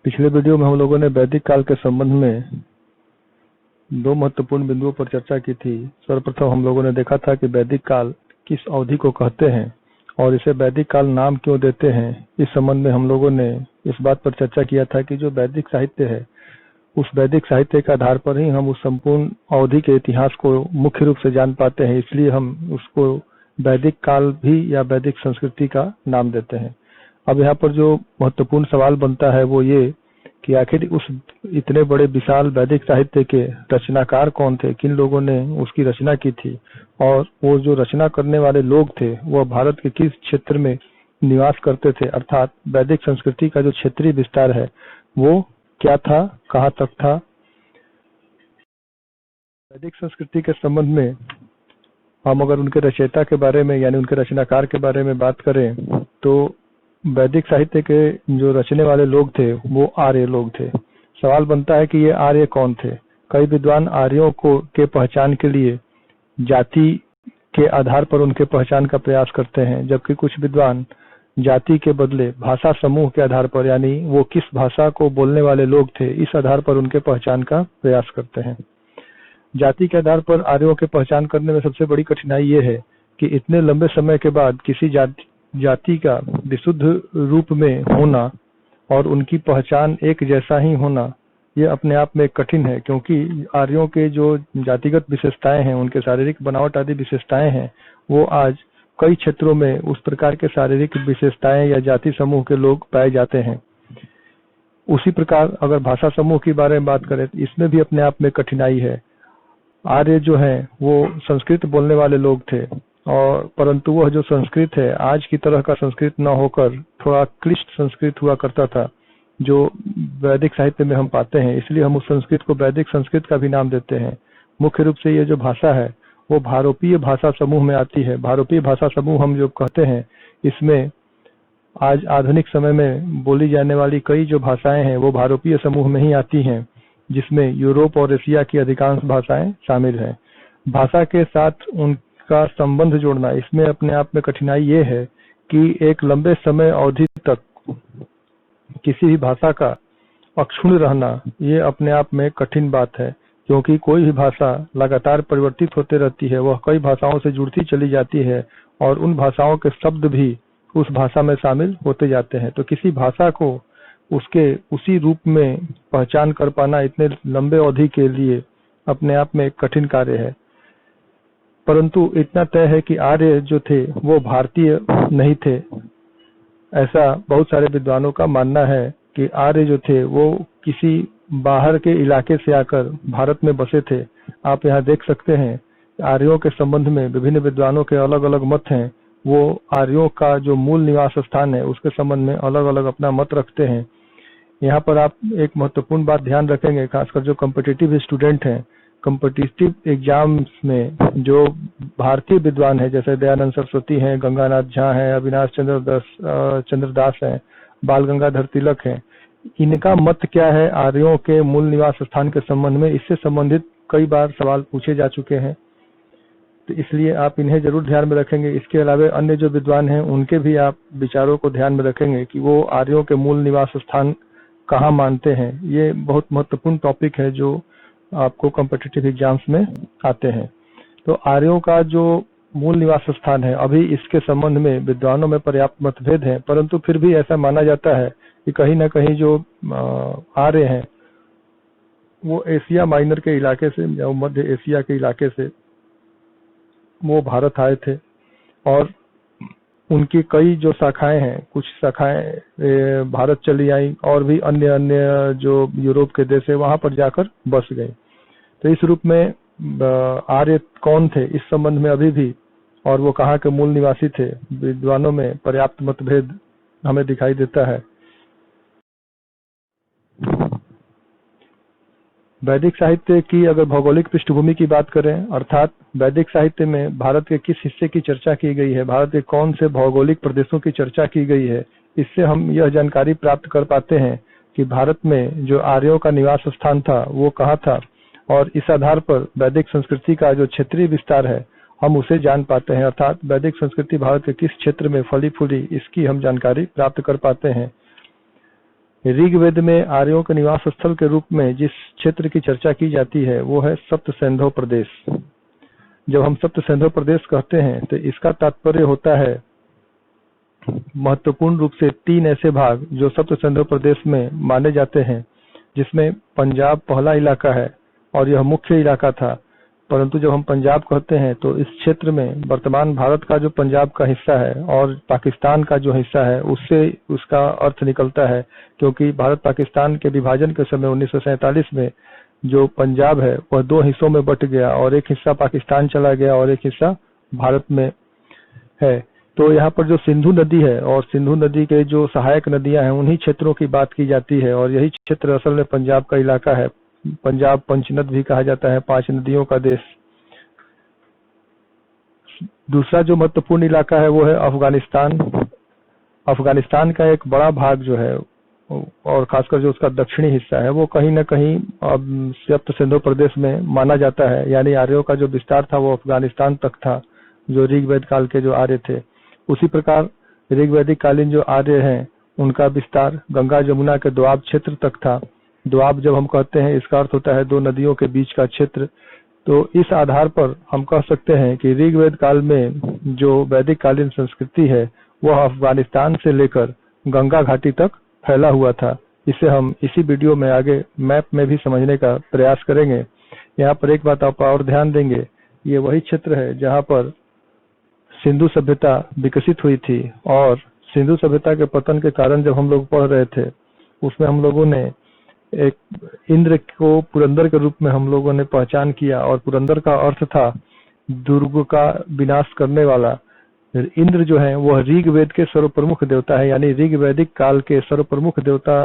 पिछले वीडियो में हम लोगों ने वैदिक काल के संबंध में दो महत्वपूर्ण बिंदुओं पर चर्चा की थी। सर्वप्रथम हम लोगों ने देखा था कि वैदिक काल किस अवधि को कहते हैं और इसे वैदिक काल नाम क्यों देते हैं। इस संबंध में हम लोगों ने इस बात पर चर्चा किया था कि जो वैदिक साहित्य है, उस वैदिक साहित्य के आधार पर ही हम उस संपूर्ण अवधि के इतिहास को मुख्य रूप से जान पाते हैं, इसलिए हम उसको वैदिक काल भी या वैदिक संस्कृति का नाम देते हैं। अब यहाँ पर जो महत्वपूर्ण सवाल बनता है वो ये कि आखिर उस इतने बड़े विशाल वैदिक साहित्य के रचनाकार कौन थे, किन लोगों ने उसकी रचना की थी, और वो जो रचना करने वाले लोग थे वह भारत के किस क्षेत्र में निवास करते थे, अर्थात वैदिक संस्कृति का जो क्षेत्रीय विस्तार है वो क्या था, कहाँ तक था। वैदिक संस्कृति के संबंध में हम अगर उनके रचयिता के बारे में यानी उनके रचनाकार के बारे में बात करें तो वैदिक साहित्य के जो रचने वाले लोग थे वो आर्य लोग थे। सवाल बनता है कि ये आर्य कौन थे। कई विद्वान आर्यों को के पहचान के लिए जाति के आधार पर उनके पहचान का प्रयास करते हैं, जबकि कुछ विद्वान जाति के बदले भाषा समूह के आधार पर यानी वो किस भाषा को बोलने वाले लोग थे इस आधार पर उनके पहचान का प्रयास करते हैं। जाति के आधार पर आर्यों के पहचान करने में सबसे बड़ी कठिनाई ये है कि इतने लंबे समय के बाद किसी जाति का विशुद्ध रूप में होना और उनकी पहचान एक जैसा ही होना ये अपने आप में कठिन है, क्योंकि आर्यों के जो जातिगत विशेषताएं हैं, उनके शारीरिक बनावट आदि विशेषताएं हैं, वो आज कई क्षेत्रों में उस प्रकार के शारीरिक विशेषताएं या जाति समूह के लोग पाए जाते हैं। उसी प्रकार अगर भाषा समूह के बारे में बात करें तो इसमें भी अपने आप में कठिनाई है। आर्य जो है वो संस्कृत बोलने वाले लोग थे, और परंतु वह जो संस्कृत है आज की तरह का संस्कृत न होकर थोड़ा क्लिष्ट संस्कृत हुआ करता था जो वैदिक साहित्य में हम पाते हैं, इसलिए हम उस संस्कृत को वैदिक संस्कृत का भी नाम देते हैं। मुख्य रूप से ये जो भाषा है वो भारोपीय भाषा समूह में आती है। भारोपीय भाषा समूह हम जो कहते हैं इसमें आज आधुनिक समय में बोली जाने वाली कई जो भाषाएं हैं वो भारोपीय समूह में ही आती हैं, जिसमें यूरोप और एशिया की अधिकांश भाषाएं शामिल हैं। भाषा के साथ उनका संबंध जोड़ना, इसमें अपने आप में कठिनाई ये है कि एक लंबे समय अवधि तक किसी भी भाषा का अक्षुण्ण रहना ये अपने आप में कठिन बात है, क्योंकि कोई भी भाषा लगातार परिवर्तित होते रहती है, वह कई भाषाओं से जुड़ती चली जाती है और उन भाषाओं के शब्द भी उस भाषा में शामिल होते जाते हैं। तो किसी भाषा को उसके उसी रूप में पहचान कर पाना इतने लंबे अवधि के लिए अपने आप में एक कठिन कार्य है। परंतु इतना तय है कि आर्य जो थे वो भारतीय नहीं थे। ऐसा बहुत सारे विद्वानों का मानना है कि आर्य जो थे वो किसी बाहर के इलाके से आकर भारत में बसे थे। आप यहाँ देख सकते हैं आर्यों के संबंध में विभिन्न विद्वानों के अलग अलग मत हैं। वो आर्यों का जो मूल निवास स्थान है उसके संबंध में अलग अलग अपना मत रखते हैं। यहाँ पर आप एक महत्वपूर्ण बात ध्यान रखेंगे, खासकर जो कॉम्पिटिटिव स्टूडेंट हैं, कॉम्पिटिटिव एग्जाम्स में जो भारतीय विद्वान है जैसे दयानंद सरस्वती हैं, गंगानाथ झा हैं, अविनाश चंद्र दास हैं, बाल गंगाधर तिलक हैं, इनका मत क्या है आर्यों के मूल निवास स्थान के संबंध में, इससे संबंधित कई बार सवाल पूछे जा चुके हैं, तो इसलिए आप इन्हें जरूर ध्यान में रखेंगे। इसके अलावा अन्य जो विद्वान हैं उनके भी आप विचारों को ध्यान में रखेंगे कि वो आर्यों के मूल निवास स्थान कहाँ मानते हैं। ये बहुत महत्वपूर्ण टॉपिक है जो आपको कॉम्पिटिटिव एग्जाम्स में आते हैं। तो आर्यों का जो मूल निवास स्थान है, अभी इसके संबंध में विद्वानों में पर्याप्त मतभेद है, परंतु फिर भी ऐसा माना जाता है कि कहीं ना कहीं जो आर्य हैं वो एशिया माइनर के इलाके से या मध्य एशिया के इलाके से वो भारत आए थे, और उनकी कई जो शाखाएं हैं, कुछ शाखाएं भारत चली आई और भी अन्य अन्य जो यूरोप के देश है वहां पर जाकर बस गए। तो इस रूप में आर्य कौन थे इस संबंध में अभी भी और वो कहाँ के मूल निवासी थे, विद्वानों में पर्याप्त मतभेद हमें दिखाई देता है। वैदिक साहित्य की अगर भौगोलिक पृष्ठभूमि की बात करें, अर्थात वैदिक साहित्य में भारत के किस हिस्से की चर्चा की गई है, भारत के कौन से भौगोलिक प्रदेशों की चर्चा की गई है, इससे हम यह जानकारी प्राप्त कर पाते हैं कि भारत में जो आर्यों का निवास स्थान था वो कहाँ था, और इस आधार पर वैदिक संस्कृति का जो क्षेत्रीय विस्तार है हम उसे जान पाते हैं। अर्थात वैदिक संस्कृति भारत के किस क्षेत्र में फली फूली इसकी हम जानकारी प्राप्त कर पाते हैं। ऋग्वेद में आर्यों के निवास स्थल के रूप में जिस क्षेत्र की चर्चा की जाती है वो है सप्त सिंधु प्रदेश। जब हम सप्त सिंधु प्रदेश कहते हैं तो इसका तात्पर्य होता है महत्वपूर्ण रूप से 3 ऐसे भाग जो सप्त सिंधु प्रदेश में माने जाते हैं, जिसमें पंजाब पहला इलाका है और यह मुख्य इलाका था। परंतु जब हम पंजाब कहते हैं तो इस क्षेत्र में वर्तमान भारत का जो पंजाब का हिस्सा है और पाकिस्तान का जो हिस्सा है उससे उसका अर्थ निकलता है, क्योंकि भारत पाकिस्तान के विभाजन के समय 1947 में जो पंजाब है वह 2 हिस्सों में बट गया और एक हिस्सा पाकिस्तान चला गया और एक हिस्सा भारत में है। तो यहाँ पर जो सिंधु नदी है और सिंधु नदी के जो सहायक नदियां हैं उन्हीं क्षेत्रों की बात की जाती है और यही क्षेत्र असल में पंजाब का इलाका है। पंजाब पंचनद भी कहा जाता है, 5 नदियों का देश। दूसरा जो महत्वपूर्ण इलाका है वो है अफगानिस्तान। अफगानिस्तान का एक बड़ा भाग जो है और खासकर जो उसका दक्षिणी हिस्सा है वो कहीं न कहीं सप्त सिंधु प्रदेश में माना जाता है, यानी आर्यों का जो विस्तार था वो अफगानिस्तान तक था, जो ऋग्वेद काल के जो आर्य थे। उसी प्रकार ऋग्वैदिक कालीन जो आर्य हैं उनका विस्तार गंगा जमुना के दोआब क्षेत्र तक था। दोआब जब हम कहते हैं इसका अर्थ होता है 2 नदियों के बीच का क्षेत्र। तो इस आधार पर हम कह सकते हैं कि ऋग्वेद काल में जो वैदिक कालीन संस्कृति है वह अफगानिस्तान से लेकर गंगा घाटी तक फैला हुआ था। इसे हम इसी वीडियो में आगे मैप में भी समझने का प्रयास करेंगे। यहाँ पर एक बात आप और ध्यान देंगे, ये वही क्षेत्र है जहाँ पर सिंधु सभ्यता विकसित हुई थी और सिंधु सभ्यता के पतन के कारण जब हम लोग पढ़ रहे थे उसमें हम लोगों ने एक इंद्र को पुरंदर के रूप में हम लोगों ने पहचान किया और पुरंदर का अर्थ था दुर्ग का विनाश करने वाला। इंद्र जो है वह ऋग्वेद के सर्वप्रमुख देवता है, यानी ऋग्वैदिक काल के सर्वप्रमुख देवता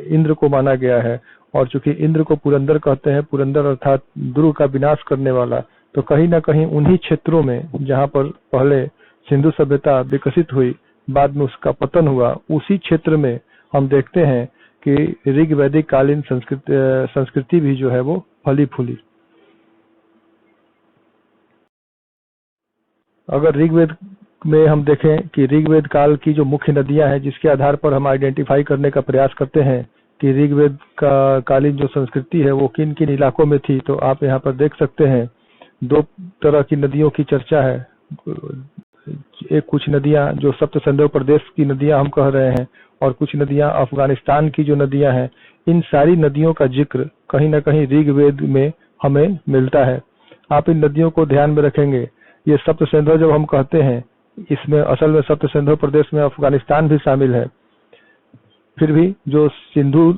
इंद्र को माना गया है। और चूंकि इंद्र को पुरंदर कहते हैं, पुरंदर अर्थात दुर्ग का विनाश करने वाला, तो कहीं ना कहीं उन्हीं क्षेत्रों में जहाँ पर पहले सिंधु सभ्यता विकसित हुई बाद में उसका पतन हुआ, उसी क्षेत्र में हम देखते हैं कि ऋग्वैदिक कालीन संस्कृति भी जो है वो फली फूली। अगर ऋग्वेद में हम देखें कि ऋग्वेद काल की जो मुख्य नदियां हैं जिसके आधार पर हम आइडेंटिफाई करने का प्रयास करते हैं कि ऋग्वेद का कालीन जो संस्कृति है वो किन किन इलाकों में थी, तो आप यहाँ पर देख सकते हैं 2 तरह की नदियों की चर्चा है। एक कुछ नदियां जो सप्त सिंधु प्रदेश की नदियां हम कह रहे हैं और कुछ नदियां अफगानिस्तान की जो नदियां हैं, इन सारी नदियों का जिक्र कहीं ना कहीं ऋग्वेद में हमें मिलता है। आप इन नदियों को ध्यान में रखेंगे। ये सप्त सिंधु जब हम कहते हैं इसमें असल में सप्त सिंधु प्रदेश में अफगानिस्तान भी शामिल है। फिर भी जो सिंधु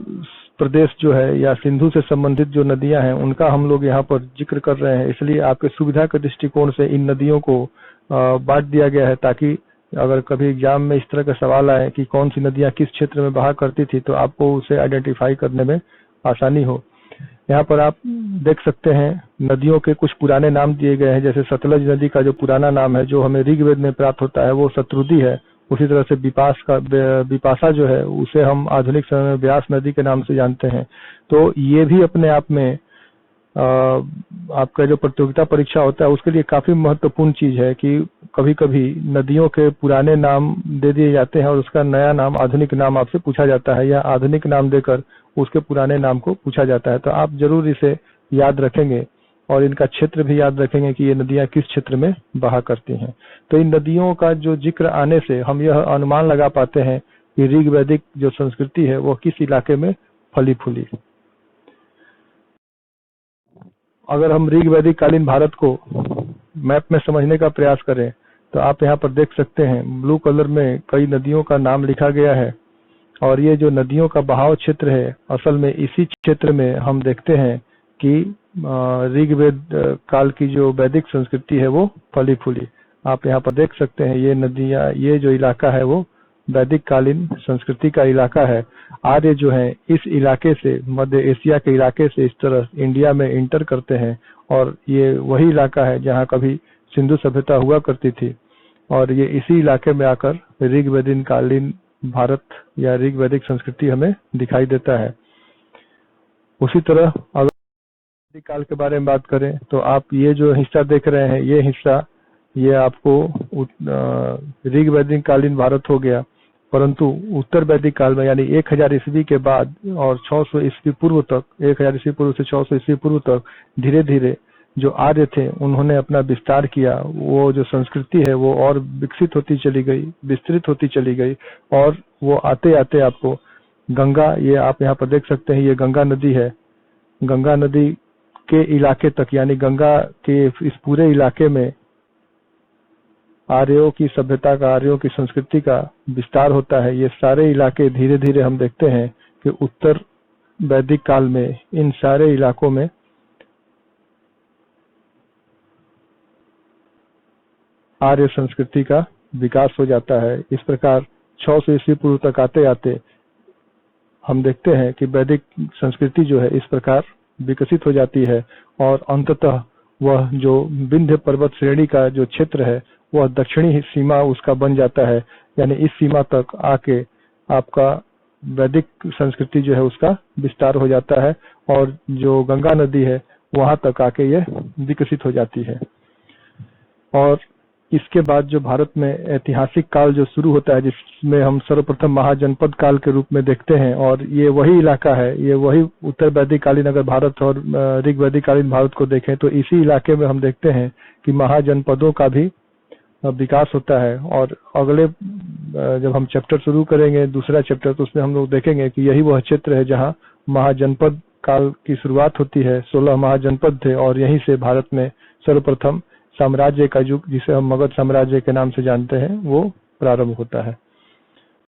प्रदेश जो है या सिंधु से संबंधित जो नदियां हैं उनका हम लोग यहाँ पर जिक्र कर रहे हैं, इसलिए आपके सुविधा के दृष्टिकोण से इन नदियों को बांट दिया गया है ताकि अगर कभी एग्जाम में इस तरह का सवाल आए कि कौन सी नदियां किस क्षेत्र में बहा करती थी तो आपको उसे आइडेंटिफाई करने में आसानी हो। यहाँ पर आप देख सकते हैं नदियों के कुछ पुराने नाम दिए गए हैं, जैसे सतलज नदी का जो पुराना नाम है जो हमें ऋग्वेद में प्राप्त होता है वो शत्रुदी है। उसी तरह से बिपाशा जो है उसे हम आधुनिक समय में व्यास नदी के नाम से जानते हैं। तो ये भी अपने आप में आपका जो प्रतियोगिता परीक्षा होता है उसके लिए काफी महत्वपूर्ण चीज है कि कभी कभी नदियों के पुराने नाम दे दिए जाते हैं और उसका नया नाम आधुनिक नाम आपसे पूछा जाता है या आधुनिक नाम देकर उसके पुराने नाम को पूछा जाता है। तो आप जरूर इसे याद रखेंगे और इनका क्षेत्र भी याद रखेंगे कि ये नदियां किस क्षेत्र में बहा करती हैं। तो इन नदियों का जो जिक्र आने से हम यह अनुमान लगा पाते हैं कि ऋग्वैदिक जो संस्कृति है वो किस इलाके में फली फूली। अगर हम ऋग्वैदिक कालीन भारत को मैप में समझने का प्रयास करें तो आप यहाँ पर देख सकते हैं ब्लू कलर में कई नदियों का नाम लिखा गया है और ये जो नदियों का बहाव क्षेत्र है असल में इसी क्षेत्र में हम देखते हैं कि ऋग्वेद काल की जो वैदिक संस्कृति है वो फली फूली। आप यहाँ पर देख सकते हैं ये नदियां, ये जो इलाका है वो वैदिक कालीन संस्कृति का इलाका है। आर्य जो है इस इलाके से, मध्य एशिया के इलाके से इस तरह इंडिया में इंटर करते हैं और ये वही इलाका है जहाँ कभी सिंधु सभ्यता हुआ करती थी और ये इसी इलाके में आकर ऋग्वेदिक कालीन भारत या ऋग्वैदिक संस्कृति हमें दिखाई देता है। उसी तरह अगर वैदिक काल के बारे में बात करें तो आप ये जो हिस्सा देख रहे हैं ये हिस्सा ये आपको ऋग्वैदिक कालीन भारत हो गया परंतु उत्तर वैदिक काल में यानी 1000 ईस्वी के बाद और 600 ईस्वी पूर्व तक, 1000 ईस्वी पूर्व से 600 ईस्वी पूर्व तक धीरे धीरे जो आर्य थे उन्होंने अपना विस्तार किया। वो जो संस्कृति है वो और विकसित होती चली गई, विस्तृत होती चली गई, और वो आते आते आपको गंगा, ये आप यहाँ पर देख सकते हैं, ये गंगा नदी है, गंगा नदी के इलाके तक, यानी गंगा के इस पूरे इलाके में आर्यों की सभ्यता का, आर्यों की संस्कृति का विस्तार होता है। ये सारे इलाके धीरे धीरे हम देखते हैं कि उत्तर वैदिक काल में इन सारे इलाकों में आर्य संस्कृति का विकास हो जाता है। इस प्रकार 600 ईस्वी पूर्व तक आते आते हम देखते हैं कि वैदिक संस्कृति जो है इस प्रकार विकसित हो जाती है, और अंततः वह जो विंध्य पर्वत श्रेणी का जो क्षेत्र है वह दक्षिणी सीमा उसका बन जाता है। यानी इस सीमा तक आके आपका वैदिक संस्कृति जो है उसका विस्तार हो जाता है, और जो गंगा नदी है वहां तक आके यह विकसित हो जाती है। और इसके बाद जो भारत में ऐतिहासिक काल जो शुरू होता है, जिसमें हम सर्वप्रथम महाजनपद काल के रूप में देखते हैं, और ये वही इलाका है, ये वही उत्तर वैदिक कालीन अगर भारत और ऋग वैदिक कालीन भारत को देखें तो इसी इलाके में हम देखते हैं कि महाजनपदों का भी विकास होता है। और अगले जब हम चैप्टर शुरू करेंगे, दूसरा चैप्टर, तो उसमें हम लोग देखेंगे कि यही वह क्षेत्र है जहाँ महाजनपद काल की शुरुआत होती है। 16 महाजनपद थे, और यहीं से भारत में सर्वप्रथम साम्राज्य का युग, जिसे हम मगध साम्राज्य के नाम से जानते हैं, वो प्रारंभ होता है।